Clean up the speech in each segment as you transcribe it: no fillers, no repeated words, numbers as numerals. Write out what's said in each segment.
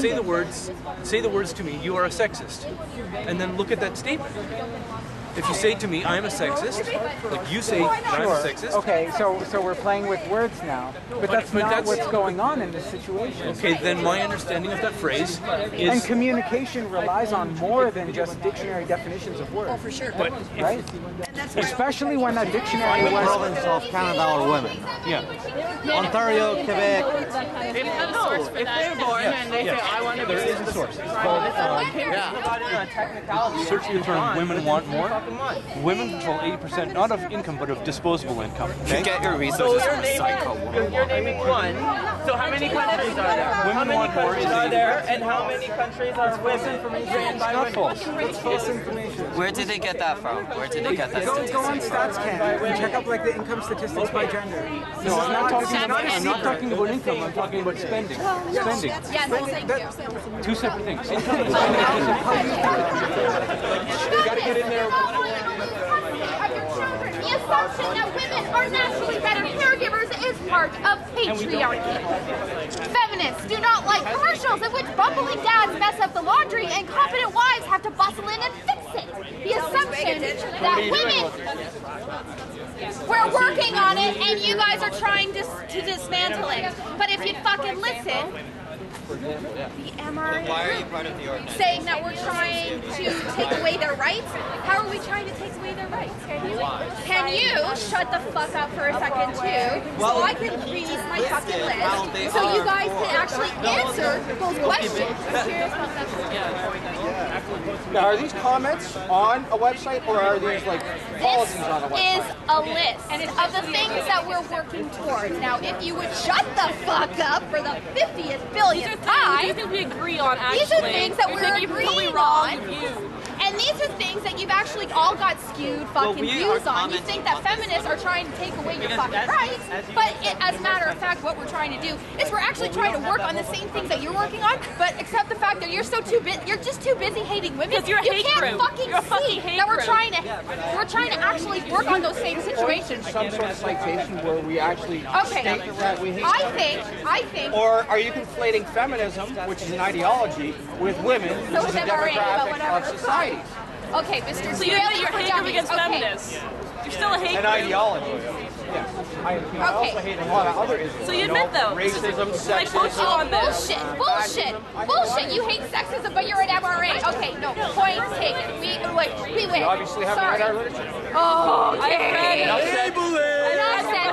say the words to me, you are a sexist, and then look at that statement. If you say to me, I'm a sexist, like you say that I'm a sexist. Okay, so we're playing with words now. But that's not what's going on in this situation. Okay, then my understanding of that phrase is... And communication relies on more than just dictionary definitions of words. Oh, for sure. But right? Especially when that dictionary was... province of Canada are women. Yeah. Ontario, Quebec. If they're born and they say, I want to be... There is a source. It's called... Search the term women want more. Women control 80% not of income but of disposable income. Okay? You get your resources from psycho. You're naming one. So how many countries are there? How many countries are there, and how many countries are women ran by women? False. It's false information. Where did they get that from? Where did they get that Go statistic? on StatsCan and check up like the income statistics by gender. No, I'm not talking about income, I'm talking about spending. Spending. Yes, thank you. Two separate things. Income and spending are two separate things. You gotta get in there. The assumption that women are naturally better caregivers is part of patriarchy. Feminists do not like commercials in which bumbling dads mess up the laundry and competent wives have to bustle in and fix it. The assumption that women... We're working on it and you guys are trying to dismantle it. But if you'd fucking listen... Am I saying that we're trying to take away their rights? How are we trying to take away their rights? Can you shut the fuck up for a second too, so I can read my fucking list, so you guys can actually answer those questions? Now, are these comments on a website, or are these like policies on a website? This is a list of the things that we're working towards. Now, if you would shut the fuck up for the 50th billionth time, these are things we agree on, actually. These are things that we're agreeing on. And these are things that you've actually all got skewed fucking views on. You think that feminists are trying to take away your fucking rights, but as a matter of fact, what we're trying to do is we're actually trying to work on the same things that you're working on, but except the fact that you're just too busy hating women. Because you're a hate can't group. fucking You're a fucking see hate that we're group. trying to actually work on those same situations. Some sort of citation where we actually state that we hate. I think. Or are you conflating feminism, which is an ideology, with women, which is a demographic of society? Okay, Mr. So you admit you're a hate group against feminists. You're still a hate An group. ideology. Yeah. I also hate a lot of other isms. So you admit though. Racism, I quote you on this. Bullshit. You hate sexism, but you're an MRA. Okay, no, point taken. We win. We obviously haven't read our literature. Oh, okay. Enough said.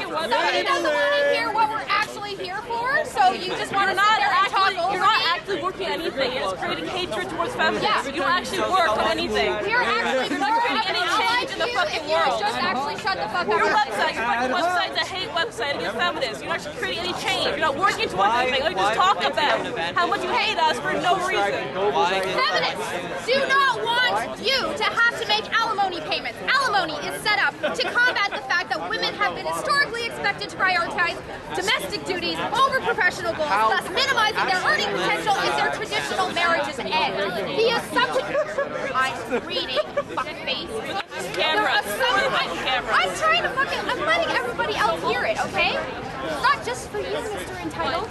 Somebody doesn't want to hear what we're actually here for, so you just want to sit there and talk over You're not actually working on anything. You're just creating hatred towards feminists. Yeah. You don't actually work on anything. You're actually not creating any change in the fucking world. Just actually shut the fuck up. Your website's a hate website against feminists. You're not actually creating any change. You're not working towards anything. You just talk about how much you hate us for no reason. Feminists do not want you to have to make alimony payments. Alimony is set up to combat the fact that women have been historically expected to prioritize domestic duties over professional goals, thus minimizing their earning potential if their traditional marriages end. The assumption... I'm reading, fuckface. I'm trying to I'm letting everybody else hear it, okay? Not just for you, Mr. Entitled.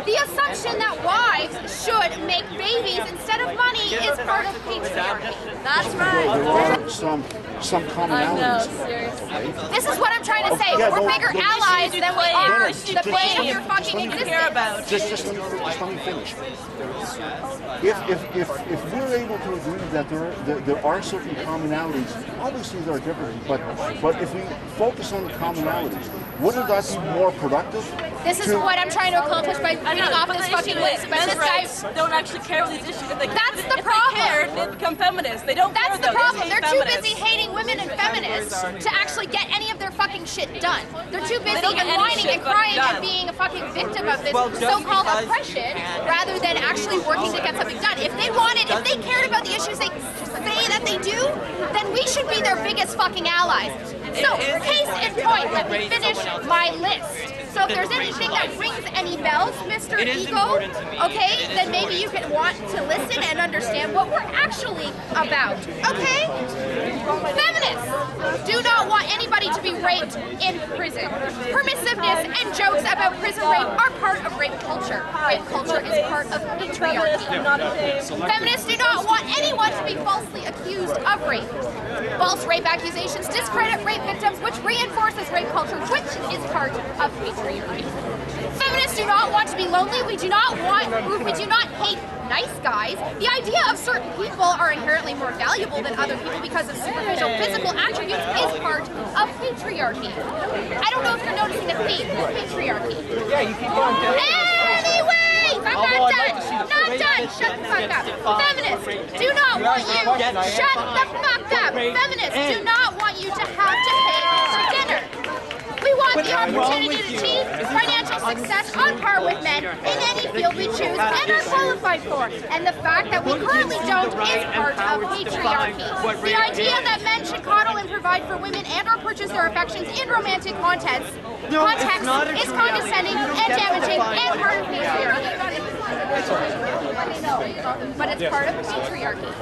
The assumption that wives should make babies instead of money is part of patriarchy. That's right. There are some commonalities. This is what I'm trying to say. We're bigger allies than we are the plane of your fucking existence. Just let me finish. If we're able to agree that there are certain commonalities, obviously there are differences, but if we focus on the commonalities, wouldn't that be more productive? This is what I'm trying to accomplish by reading off this fucking list. But this guy don't actually care about these issues. That's the problem. If they become feminists. They don't care. That's the problem. They're too busy hating women and feminists to actually get any of their fucking shit done. They're too busy and whining and crying and being a fucking victim of this so-called oppression rather than actually working to get something done. If they cared about the issues they say that they do, then we should be their biggest fucking allies. So, case in point, let me finish my list. So if there's anything that rings any bells, Mr. Ego, okay, then maybe maybe you could want to listen and understand what we're actually about, okay? Feminists do not want anybody to be raped in prison. Permissiveness and jokes about prison rape are part of rape culture. Rape culture is part of patriarchy. Feminists do not want anyone to be falsely accused of rape. False rape accusations discredit rape victims, which reinforces rape culture, which is part of patriarchy. Feminists do not want to be lonely. We do not hate nice guys. The idea of certain people are inherently more valuable than other people because of superficial physical attributes is part of patriarchy. I don't know if you're noticing a theme with patriarchy. Yeah, you keep going. Anyways, I'm not done. Not done. Shut the fuck up. Feminists do not want you. Shut the fuck up. Feminists do not want you to have to pay for dinner. We want the opportunity to achieve financial success on par with men in any field we choose and are qualified for. And the fact that we currently don't is part of patriarchy. The idea that men should coddle and provide for women and or purchase their affections in romantic context is condescending and damaging and part of patriarchy. But it's part of patriarchy.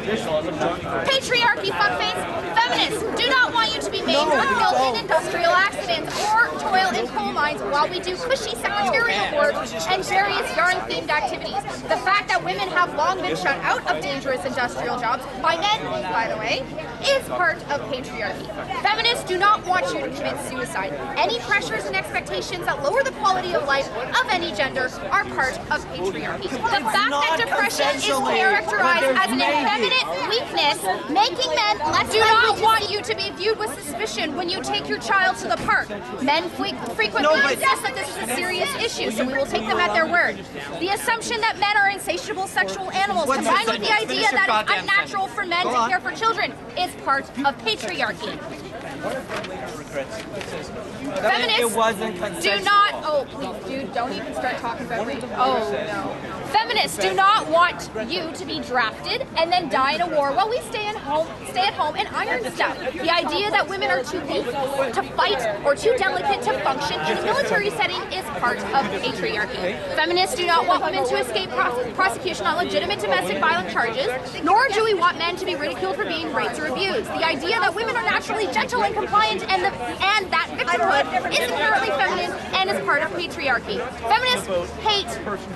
Patriarchy, fuckface. Feminists do not want you to be maimed or killed in industrial accidents or toil in coal mines while we do cushy secretarial work and various yarn-themed activities. The fact that women have long been shut out of dangerous industrial jobs by men, by the way, is part of patriarchy. Feminists do not want you to commit suicide. Any pressures and expectations that lower the quality of life of any gender are part of patriarchy. The fact that depression is characterized as an effeminate weakness, making men less do not want you to be viewed with suspicion when you take your child to the park. Men frequently insist that this is a serious issue, so we will take them at their word. The assumption that men are insatiable sexual animals, combined with the idea that it's unnatural for men to care for children, is part of patriarchy. Feminists do not. Oh, please, dude, don't even start talking about rape. Oh no. Feminists do not want you to be drafted and then die in a war while we stay at home and iron stuff. The idea that women are too weak to fight or too delicate to function in a military setting is part of patriarchy. Feminists do not want women to escape prosecution on legitimate domestic violence charges, nor do we want men to be ridiculed for being raped or abused. The idea that women are naturally gentle and compliant and that victimhood is inherently feminine and is part of patriarchy. Feminists hate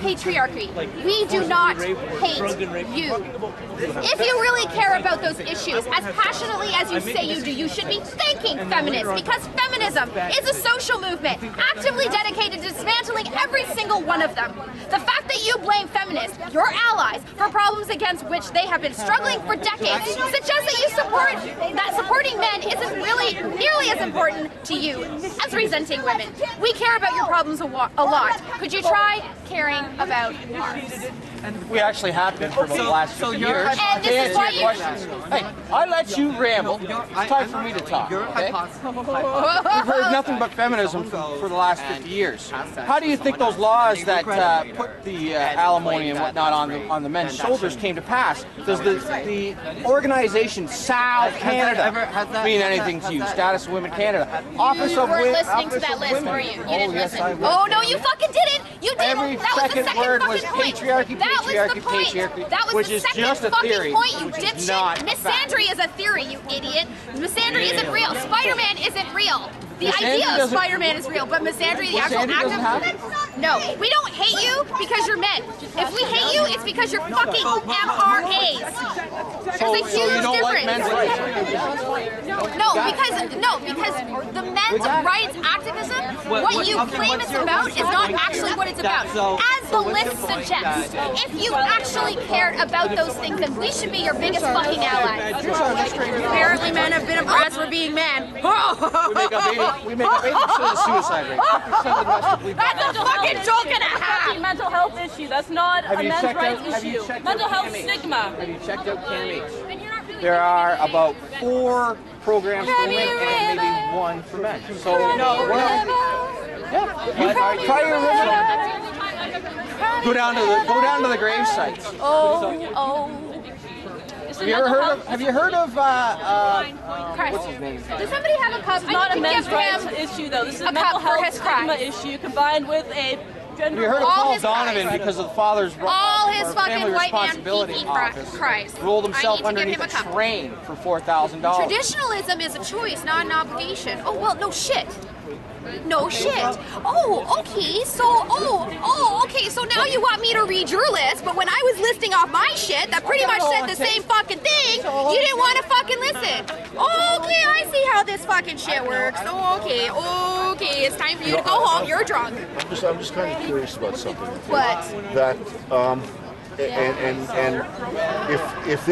patriarchy. We do not hate you. If you really care about those issues as passionately as you say you do, you should be thanking feminists, because feminism is a social movement actively dedicated to dismantling every single one of them. The fact that you blame feminists, your allies, for problems against which they have been struggling for decades suggests that you support that supporting men isn't really nearly as important to you as resenting women. We care about your problems a lot. Could you try caring about ours? We actually have been for the last 50 years. And this is why you... Hey, I let you ramble. It's time for me to talk, okay? We've heard nothing but feminism for the last 50 years. How do you think those laws that put the alimony and whatnot on the men's shoulders came to pass? Does the organization South Canada mean anything to you? Status of Women Canada. Office of Women. You weren't listening to that list, were you? You didn't listen. Oh, no, you fucking didn't. You didn't. Every that was the second second word fucking was point. patriarchy, That was the point. patriarchy, That was which the is second just a fucking theory, point, you which is dipshit. not a Misandry is a theory, you idiot. Misandry isn't real. Spider-Man isn't real. The Misandry idea of doesn't- Spider-Man is real, but misandry, the actual Misandry doesn't act happen? of... No, we don't hate you because you're men. If we hate you, it's because you're fucking MRAs. There's a huge so you don't difference. like men's rights? No, because the men's rights activism, what you claim it's about is not actually what it's about. As the list suggests, if you actually cared about those things, then we should be your biggest fucking allies. Apparently men have been oppressed for being men. We make up 80% of the suicide rate. 50% of the domestic That's a fucking joke and a That's half. a mental health issue. That's not a men's rights issue. Mental health stigma. Have you checked out CAMH? There are about 4 programs for women and maybe 1 for men. So, try your original. Go down to the grave sites. Have you heard of what's his name? Does somebody have a cup? It's not a men's give rights him issue, though. This is a a mental cup for health his stigma crimes. issue combined with a Have you heard of All Paul his Donovan cries. because of the father's All his or fucking family white man responsibility pee-pee office cries. rolled I himself need to give underneath him a cup. train for $4,000. Traditionalism is a choice, not an obligation. Oh, well, no shit. No shit. Oh, okay, so, okay, so now you want me to read your list, but when I was listing off my shit that pretty much said the same fucking thing, you didn't want to fucking listen. Okay, I see how this fucking shit works. Okay, it's time for you to go home. You're drunk. I'm just kind of curious about something. What? That and if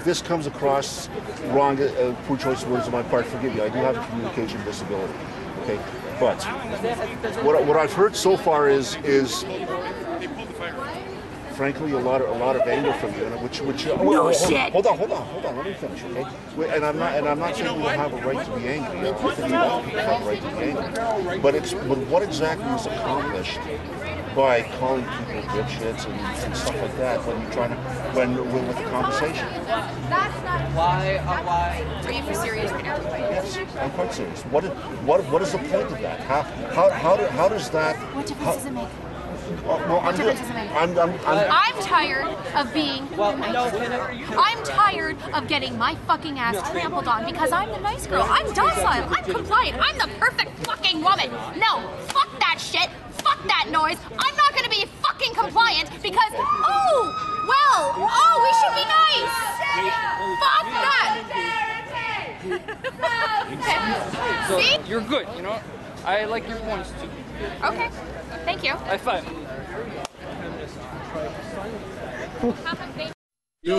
this comes across wrong, poor choice of words on my part, forgive me. I do have a communication disability. Okay, but what I've heard so far is frankly a lot of anger from you, which shit. Hold on, let me finish, okay? And I'm not saying we don't have a right to be angry. I think a lot of people have a right to be angry. But what exactly is accomplished by calling people dipshits and stuff like that when you're trying to with the conversation? That's not. Why? Are you for serious right now? Yes, I'm quite serious. What is the point of that? How does that? What difference does it make? Well, What difference does it make? I'm tired of being the nice girl. I'm tired of getting my fucking ass trampled on because I'm the nice girl. I'm docile. I'm compliant. I'm the perfect fucking woman. No, fuck that shit. Fuck that noise. I'm not gonna be fucking compliant because, we should be nice. Fuck that. Okay. See? You're good, you know? I like your points too. Okay. Thank you. High five. You